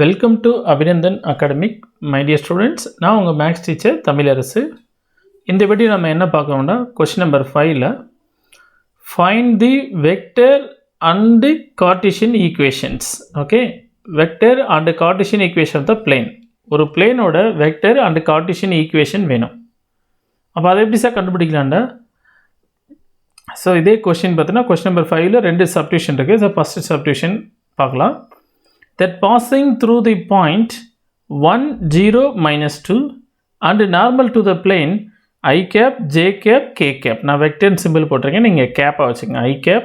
Welcome to Aabinandan Academic, my dear students. நான் உங்கள் maths teacher Tamilarasu. இந்த வீடியோ நம்ம என்ன பார்க்கணும்னா கொஸ்டின் நம்பர் 5ல find the vector and Cartesian equations. Okay, vector and Cartesian equation of the plane. ஒரு பிளேனோட vector and Cartesian equation வேணும். அப்போ அதை எப்படி சார் கண்டுபிடிக்கலாம்டா? ஸோ இதே கொஸ்டின் பார்த்தீங்கன்னா கொஸ்டின் நம்பர் 5ல ரெண்டு சப்டியூஷன் இருக்குது. ஸோ ஃபஸ்ட்டு சப்டியூஷன் பார்க்கலாம். That passing through the point 1, 0, minus 2 and normal to the plane I cap, J cap, K cap. நான் vector symbol போட்டிருக்கேன், நீங்கள் கேப்பாக வச்சுங்க. I cap,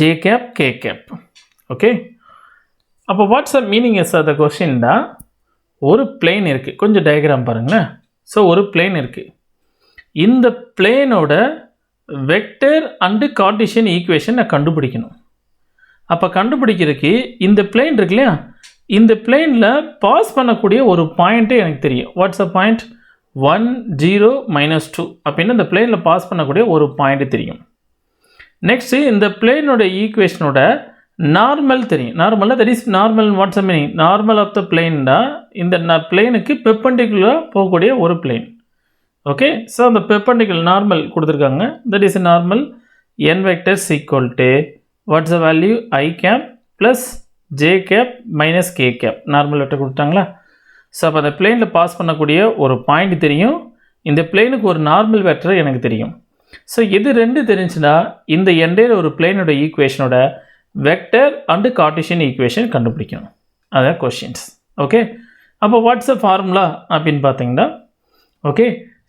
J cap, K cap. Okay, அப்போ what's the meaning S அந்த கொஸ்டின்டா? ஒரு plane இருக்குது, கொஞ்சம் diagram பாருங்களேன். ஸோ ஒரு பிளேன் இருக்குது, இந்த பிளேனோட வெக்டர் அண்டு கார்ட்டீசியன் ஈக்குவேஷன் நான் கண்டுபிடிக்கணும். அப்போ கண்டுபிடிக்கிறதுக்கு இந்த பிளேன் இருக்கு இல்லையா, இந்த பிளேனில் பாஸ் பண்ணக்கூடிய ஒரு பாயிண்ட்டே எனக்கு தெரியும். Watts a point? 1, 0, minus 2 அப்படின்னு இந்த பிளேனில் பாஸ் பண்ணக்கூடிய ஒரு பாயிண்ட் தெரியும். நெக்ஸ்ட்டு இந்த பிளேனோட ஈக்குவேஷனோட நார்மல் தெரியும். நார்மலாக that is normal. What's a meaning? Normal of the பிளேன்டா இந்த பிளேனுக்கு பெர்பெண்டிகுலராக போகக்கூடிய ஒரு பிளேன். ஓகே, ஸோ அந்த பெர்பெண்டிகுலர் நார்மல் கொடுத்துருக்காங்க. That is normal n vectors equal to what's the value? I cap plus J cap minus K cap. Normal vector கொடுத்தாங்களா? So அப்போ அந்த பிளேனில் பாஸ் பண்ணக்கூடிய ஒரு பாயிண்ட் தெரியும், இந்த பிளேனுக்கு ஒரு நார்மல் வெக்டர் எனக்கு தெரியும். ஸோ இது ரெண்டு தெரிஞ்சுன்னா இந்த என்டையர் ஒரு பிளேனோட ஈக்குவேஷனோட வெக்டர் அண்டு கார்ட்டீசியன் ஈக்குவேஷன் கண்டுபிடிக்கணும். அதான் கொஷின்ஸ். ஓகே, அப்போ வாட்ஸ் அ ஃபார்முலா அப்படின்னு பார்த்தீங்கன்னா, ஓகே,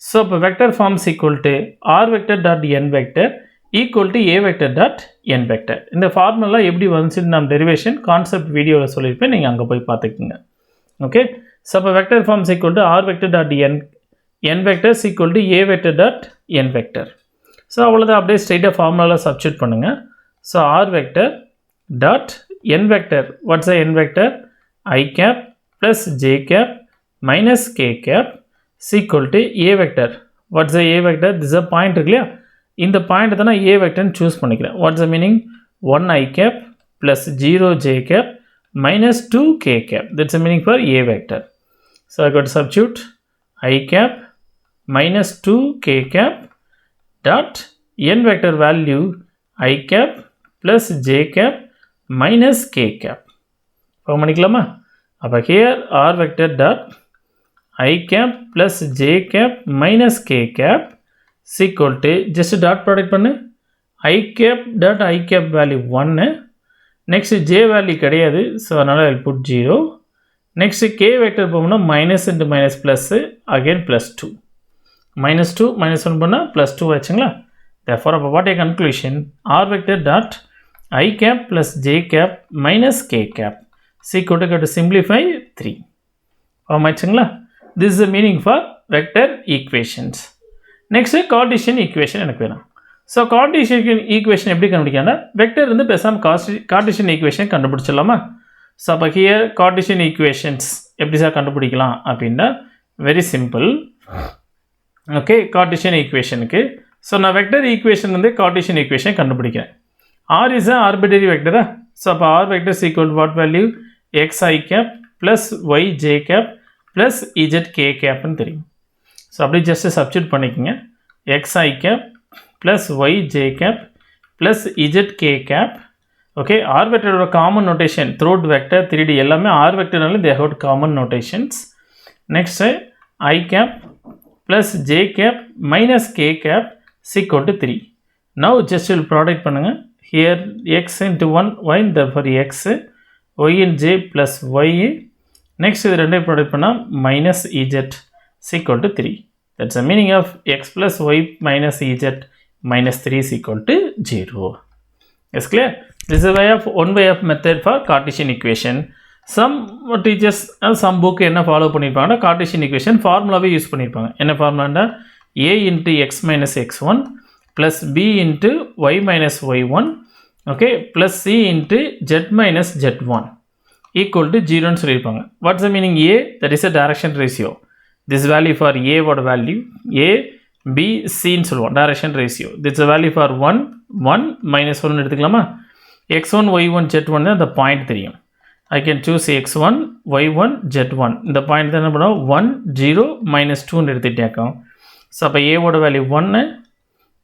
ஸோ அப்போ vector forms equal to r vector dot n vector equal to a vector dot n vector. இந்த ஃபார்முலா எப்படி வந்துச்சுன்னு நான் டெரிவேஷன் கான்செப்ட் வீடியோவில் சொல்லியிருப்பேன், நீங்கள் அங்கே போய் பார்த்துக்குங்க. ஓகே, ஸோ அப்போ vector forms equal to r vector dot n vectors equal to a vector dot n vector. So அவ்வளோதான், அப்படியே ஸ்ட்ரெயிட்டாக ஃபார்முலாவில் சப்ஸ்டியூட் பண்ணுங்கள். So r vector dot n vector, what's a n vector? I cap plus j cap minus k cap equal to a vector. What's a a vector? This a point இருக்கு இல்லையா, இந்த point தான் நான் a வெக்டர்னு choose பண்ணிக்கிறேன். What's the meaning? 1 I cap plus 0 J cap minus 2 K cap. That's the meaning for A vector. So I got to substitute I cap minus 2 K cap dot n vector value I cap plus J cap minus K cap. How many கிளாமா? அப்போ here R vector dot I cap plus J cap minus K cap equal to just dot product பண்ணு. I cap dot I cap value 1. next J value கிடையாது, so அதனால் I'll put 0. next K vector போகணும்னா minus into minus plus again plus 2. minus 2 minus 1 பண்ணால் plus 2 ஆச்சுங்களா. therefore அப்போ what a conclusion? R vector dot I cap plus J cap minus K cap equal to simplify 3. ஆமாச்சுங்களா. this is the meaning for vector equations. Next Cartesian equation எனக்கு வேணும். So Cartesian equation எப்படி கண்டுபிடிக்காங்கன்னா, vector இருந்து பேசாமல் Cartesian equation கண்டுபிடிச்சிடலாமா? So அப்போ here Cartesian equations எப்படி sir கண்டுபிடிக்கலாம் அப்படின்னா, வெரி சிம்பிள். ஓகே, கார்ட்டீசியன் ஈக்குவேஷனுக்கு ஸோ நான் வெக்டர் ஈக்குவேஷன் வந்து கார்ட்டீசியன் ஈக்குவேஷன் கண்டுபிடிக்கிறேன். ஆர் இஸ் ஆர்பிட்டரி வெக்டரா? ஸோ அப்போ r vectors equal what value? X i cap plus y j cap plus z k கேப்னு தெரியும். ஸோ அப்படியே ஜஸ்ட்டு சப்ஸ்டியூட் பண்ணிக்கோங்க. X i cap plus y j cap plus z k cap. Okay, R வெக்டரோட common notation throughout vector 3D எல்லாமே r வெக்டர்னால they have common notations. Next i cap plus j cap minus k cap equal to 3. Now just product பண்ணுங்கள். Here x into 1 y therefore x y in j plus y. Next இது ரெண்டே product பண்ணால் minus z equal to 3. That's the meaning of x plus y minus ez minus 3 is equal to 0. Yes, clear? This is a way of one way of method for Cartesian equation. Some teachers some book என்ன follow பண்ணியிருப்பாங்கன்னா Cartesian equation ஃபார்முலாவே use பண்ணியிருப்பாங்க. என்ன ஃபார்முலாண்டா? a into x minus x1 plus b into y minus y1 okay plus c into z minus z1 equal to 0ன்னு சொல்லியிருப்பாங்க. What's the meaning? a, that is a direction ratio. This value for a what value? a b c ன்னு சொல்லுவோம், direction ratio. This is a value for 1 1 minus 1 எடுத்துக்கலாமா? x1 y1 z1 தான் அந்த point தெரியும். I can choose x1, y1, z1. இந்த point தான் என்ன பண்ணுவோம் 1, 0, -2 எடுத்துட்டேன். ஸோ அப்போ ஏவோட value 1.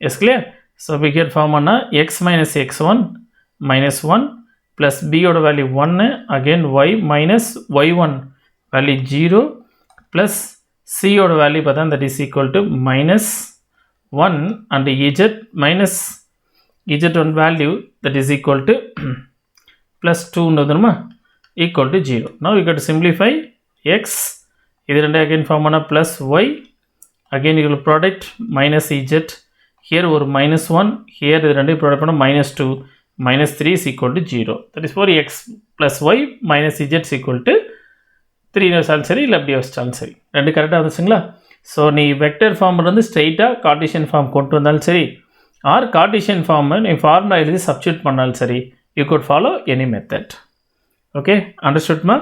Yes clear. So we get form பண்ணால் x minus x1 minus 1 plus b ஓட value 1 again y minus y1 value 0 plus c ஓட வேல்யூ பார்த்தா that is equal to minus 1 and z minus z1 value that is equal to plus 2 equal to 0. Now you got to simplify x இது ரெண்டு again form பண்ணா plus y again you will product minus z here ஒரு minus 1 here இது ரெண்டு product பண்ணா minus 2 minus 3 is equal to 0. That is for x plus y minus z is equal to 3 வச்சாலும் சரி இல்லை அப்படி வச்சாலும் சரி ரெண்டு கரெக்டாக வந்துச்சுங்களா. ஸோ நீ வெக்டர் ஃபார்ம்லேருந்து ஸ்ட்ரெயிட்டாக கார்டீசியன் ஃபார்ம் கொண்டு வந்தாலும் சரி ஆர் கார்டீசியன் ஃபார்மை நீ ஃபார்முலா எழுதி சப்ஸ்டியூட் பண்ணாலும் சரி you could follow any method. Okay அண்டர்ஸ்டுட்மா.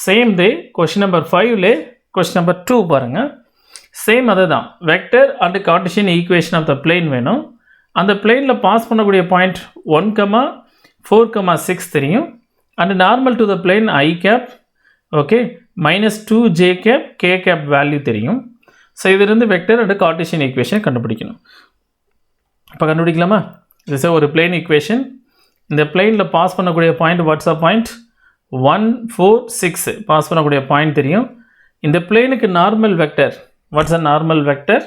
சேம் டே கொஸ்டின் நம்பர் 5லே கொஸ்டின் நம்பர் 2 பாருங்கள். சேம் அதை தான் vector and Cartesian equation of the plane வேணும். அந்த பிளேனில் பாஸ் பண்ணக்கூடிய பாயிண்ட் 1, 4, 6 தெரியும். And normal to the plane I cap okay -2j cap k cap value தெரியும். ஸோ இதிலிருந்து வெக்டர் அண்ட் கார்டீசியன் ஈக்குவேஷன் கண்டுபிடிக்கணும். இப்போ கண்டுபிடிக்கலாமா? இது ஒரு பிளேன் ஈக்குவேஷன். இந்த பிளேனில் பாஸ் பண்ணக்கூடிய point what's a point 1, 4, 6 pass பண்ணக்கூடிய பாயிண்ட் தெரியும். இந்த பிளேனுக்கு normal vector what's a normal vector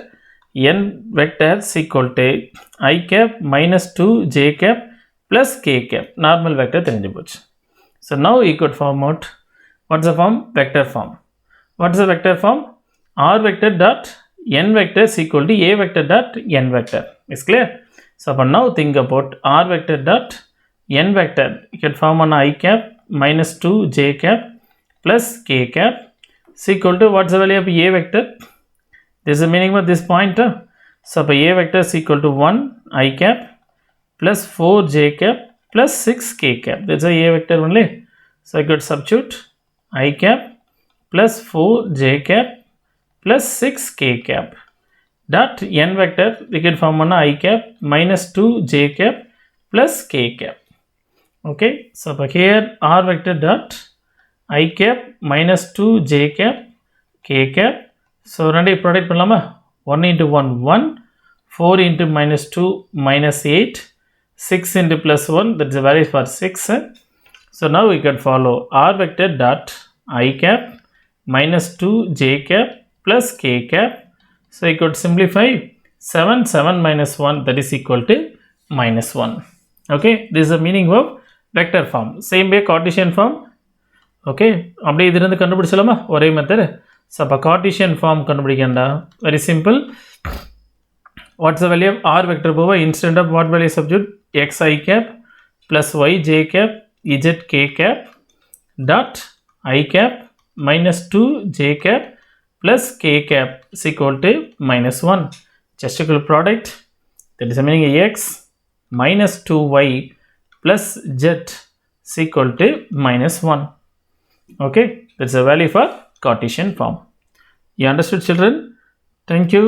n vector equal to I cap -2j cap plus k cap normal vector தெரிஞ்சு போச்சு. So now you could form out what's the form? Vector form. What's the vector form? R vector dot n vector is equal to a vector dot n vector. Is clear? So now think about R vector dot n vector. You can form on I cap -2j cap plus k cap is equal to what's the value of a vector? This is the meaning of this point. So a vector is equal to 1 I cap plus 4j cap plus 6 k cap. That's a vector only. So I could substitute I cap plus 4j cap plus 6k cap dot n vector we can form on I cap -2j cap plus k cap. Okay, so here R vector dot I cap -2j cap k cap. So ரெண்டை product பண்ணலாமா? 1 into 1 1 4 into -2 -8 6 into plus 1 that's the value for 6. So now we can follow R vector dot I cap -2j cap plus k cap. So you could simplify 7 7 minus 1 that is equal to -1. Okay, this is the meaning of vector form. Same way Cartesian form. Okay, அப்படியே இதிலிருந்து கண்டுபிடிச்சலாமா ஒரே method. So அப்போ Cartesian form கண்டுபிடிக்கண்டா very simple. What's the value of r vector போவா instant of what value subject x i cap plus y j cap z k cap dot I cap -2j cap plus k cap is equal to -1. Just equal product that is the meaning x minus 2y plus z is equal to -1. Okay, that's the value for Cartesian form. You understood, children? Thank you.